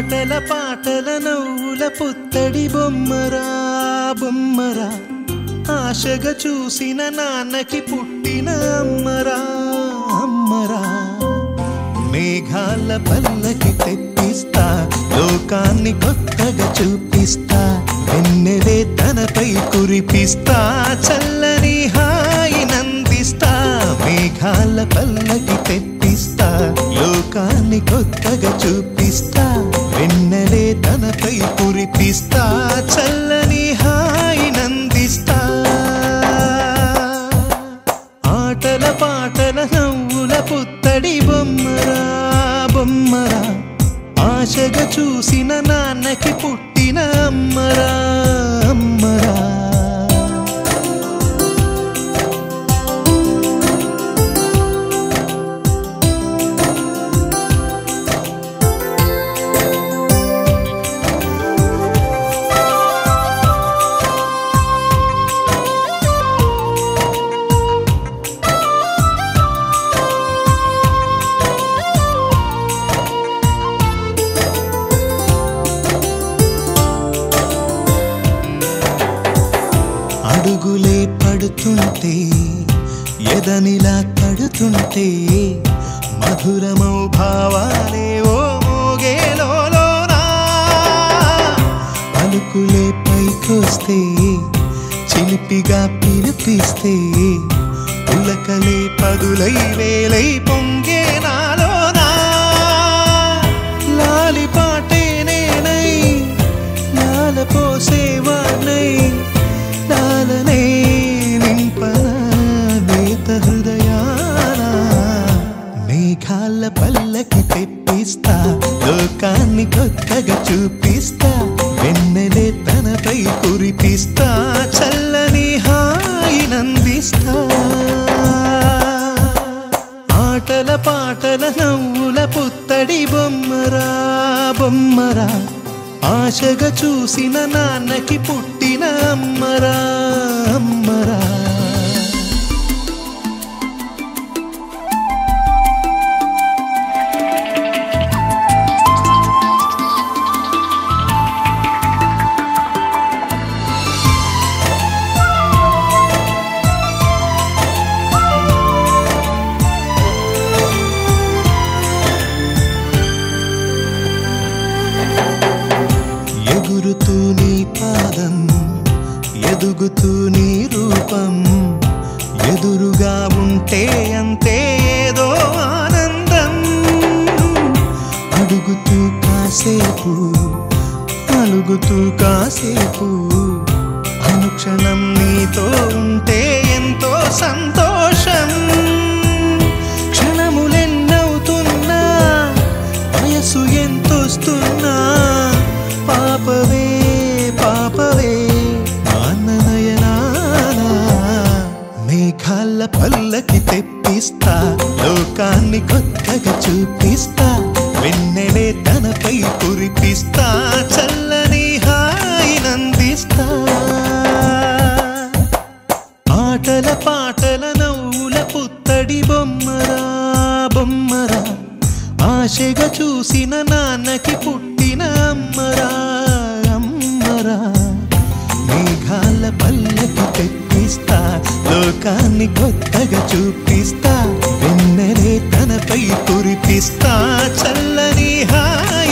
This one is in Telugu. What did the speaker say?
ఆటల పాటల నవ్వుల పుత్తడి బొమ్మరా బొమ్మరా ఆశగా చూసిన నాన్నకి పుట్టిన అమ్మరా అమ్మరా మేఘాల పల్లకి తెప్పిస్తా లోకాన్ని కొత్తగా చూపిస్తా వెన్నెలే తనపై కురిపిస్తా చల్లని హాయినందిస్తా మేఘాల పల్లకి తెప్పిస్తా లోకాన్ని కొత్తగా చూపిస్తా వెన్నెలే తనపై కురిపిస్తా చల్లని హాయినందిస్తా ఆటల పాటల నవ్వుల పుత్తడి బొమ్మరా బొమ్మరా ఆశగా చూసిన నాన్నకి పుట్టిన అమ్మరా అమ్మరా అడుగులే పడుతుంటే ఎదనిలా తడుతుంటే మధురమౌ భావాలే ఓ మోగేలోనా పలుకులే పైకొస్తే చిలిపిగా పిలిపిస్తే పులకలే పదులై వేలై పొంగే నాలోనా లాలి పాటే నేనై లాల పోసేవాణ్ణై లాలనే నింపన నేత హృదయాన మేఘాల పల్లకి తెప్పిస్తా లోకాన్ని కొత్తగా చూపిస్తా వెన్నెలే తనపై కురిపిస్తా చల్లని హాయినందిస్తా ఆటల పాటల నవ్వుల పుత్తడి బొమ్మరా బొమ్మరా ఆశగా చూసిన నాన్నకి పుట్టిన అమ్మరా అమ్మరా ఎగురుతూ నీ పాదం ఎదుగుతూ నీ రూపం ఎదురుగా ఉంటే అంతే ఏదో ఆనందం అడుగుతూ కాసేపు అలుగుతూ కాసేపు అనుక్షణం నీతో ఉంటే ఎంతో సంతోషం క్షణములెన్నవుతున్నా వయసు ఎంతొస్తున్నా పాపవే పాపవే నాన్ననయనానా మేఘాల పల్లకి తెప్పిస్తా లోకాన్ని కొత్తగా చూపిస్తా వెన్నెలే తనపై కురిపిస్తా చల్లని హాయినందిస్తా ఆటల పాటల నవ్వుల పుత్తడి బొమ్మరా బొమ్మరా ఆశగా చూసిన నాన్నకి పుట్టిన అమ్మరా అమ్మరా మేఘాల పల్లకి తెప్పిస్తా లోకాన్ని కొత్తగా చూపిస్తా వెన్నెలే తనపై కురిపిస్తా చల్లని హాయి